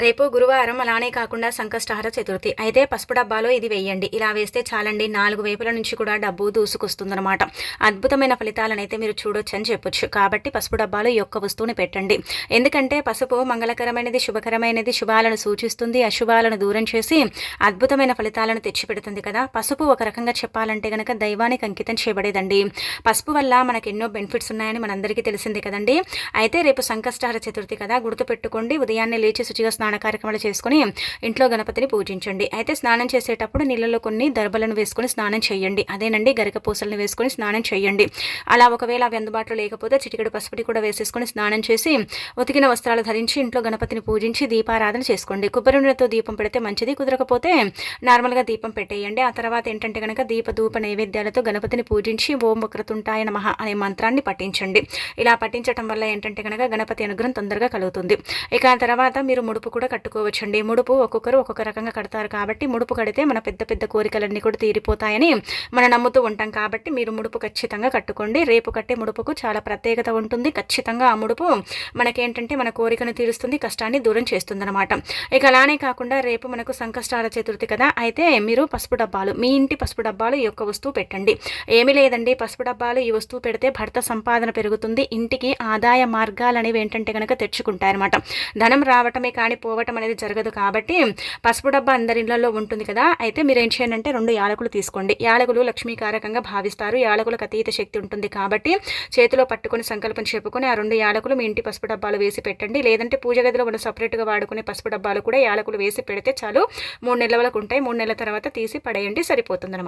రేపు గురువారం అలానే కాకుండా సంకష్టహర చతుర్థి. అయితే పసుపు డబ్బాలో ఇది వేయండి. ఇలా వేస్తే చాలండి 4 వైపుల నుంచి కూడా డబ్బు దూసుకొస్తుందనమాట. అద్భుతమైన ఫలితాలనైతే మీరు చూడొచ్చని చెప్పొచ్చు. కాబట్టి పసుపు డబ్బాలో ఈ యొక్క వస్తువుని పెట్టండి. ఎందుకంటే పసుపు మంగళకరమైనది, శుభకరమైనది, శుభాలను సూచిస్తుంది, అశుభాలను దూరం చేసి అద్భుతమైన ఫలితాలను తెచ్చిపెడుతుంది కదా! పసుపు ఒక రకంగా చెప్పాలంటే గనక దైవానికి అంకితం చేయబడేదండి. పసుపు వల్ల మనకెన్నో బెనిఫిట్స్ ఉన్నాయని మనందరికీ తెలిసిందే కదండీ! అయితే రేపు సంకష్టహర చతుర్థి కదా! గుర్తుపెట్టుకోండి. ఉదయాన్నే లేచి శుచిగా స్నాన కార్యక్రమాలు చేసుకొని ఇంట్లో గణపతిని పూజించండి. అయితే స్నానం చేసేటప్పుడు నీళ్ళలో కొన్ని దర్భలను వేసుకొని స్నానం చేయండి. అదేనండి గరిక పూసలను వేసుకొని స్నానం చేయండి. అలా ఒకవేళ అవి అందుబాటులో లేకపోతే చిటికెడు పసుపుని కూడా వేసేసుకొని స్నానం చేసి ఉతికిన వస్త్రాలు ధరించి ఇంట్లో గణపతిని పూజించి దీపారాధన చేసుకోండి. కొబ్బరి నూనెతో దీపం పెడితే మంచిది. కుదరకపోతే నార్మల్గా దీపం పెట్టేయండి. ఆ తర్వాత ఏంటంటే కనుక ధూప నైవేద్యాలతో గణపతిని పూజించి ఓం వక్రతుంటాయ నమః అనే మంత్రాన్ని పఠించండి. ఇలా పఠించడం వల్ల ఏంటంటే కనుక గణపతి అనుగ్రహం తొందరగా కలుగుతుంది. ఇక ఆ తర్వాత మీరు ముడుపు కూడా కట్టుకోవచ్చండి. ముడుపు ఒక్కొక్కరు ఒక్కొక్క రకంగా కడతారు కాబట్టి ముడుపు కడితే మన పెద్ద పెద్ద కోరికలన్నీ కూడా తీరిపోతాయని మనం నమ్ముతూ ఉంటాం. కాబట్టి మీరు ముడుపు ఖచ్చితంగా కట్టుకోండి. రేపు కట్టే ముడుపుకు చాలా ప్రత్యేకత ఉంటుంది. ఖచ్చితంగా ఆ ముడుపు మనకేంటంటే మన కోరికను తీరుస్తుంది, కష్టాన్ని దూరం చేస్తుందన్నమాట. ఇక అలానే కాకుండా రేపు మనకు సంకష్టాల చతుర్థి కదా! అయితే మీరు పసుపు డబ్బాలు, మీ ఇంటి పసుపు డబ్బాలు ఈ యొక్క వస్తువు పెట్టండి. ఏమీ లేదండి, పసుపు డబ్బాలు ఈ వస్తువు పెడితే భర్త సంపాదన పెరుగుతుంది. ఇంటికి ఆదాయ మార్గాలు అనేవి ఏంటంటే కనుక తెచ్చుకుంటారనమాట. ధనం రావటమే కానీ పోవటం అనేది జరగదు. కాబట్టి పసుపు డబ్బా అందరి ఇళ్లలో ఉంటుంది కదా! అయితే మీరు ఏం చేయండి అంటే 2 యాలకులు తీసుకోండి. యాలకులు లక్ష్మీకారకంగా భావిస్తారు. యాలకులకు అతీత శక్తి ఉంటుంది కాబట్టి చేతిలో పట్టుకొని సంకల్పం చెప్పుకొని ఆ 2 యాలకులు మీ ఇంటి పసుపు డబ్బాలు వేసి పెట్టండి. లేదంటే పూజ గదిలో మనం సపరేట్గా వాడుకునే పసుపు డబ్బాలు కూడా యాలకులు వేసి పెడితే చాలు. 3 నెలల వరకు ఉంటాయి. 3 నెలల తర్వాత తీసి పడేయండి, సరిపోతుందన్నమాట.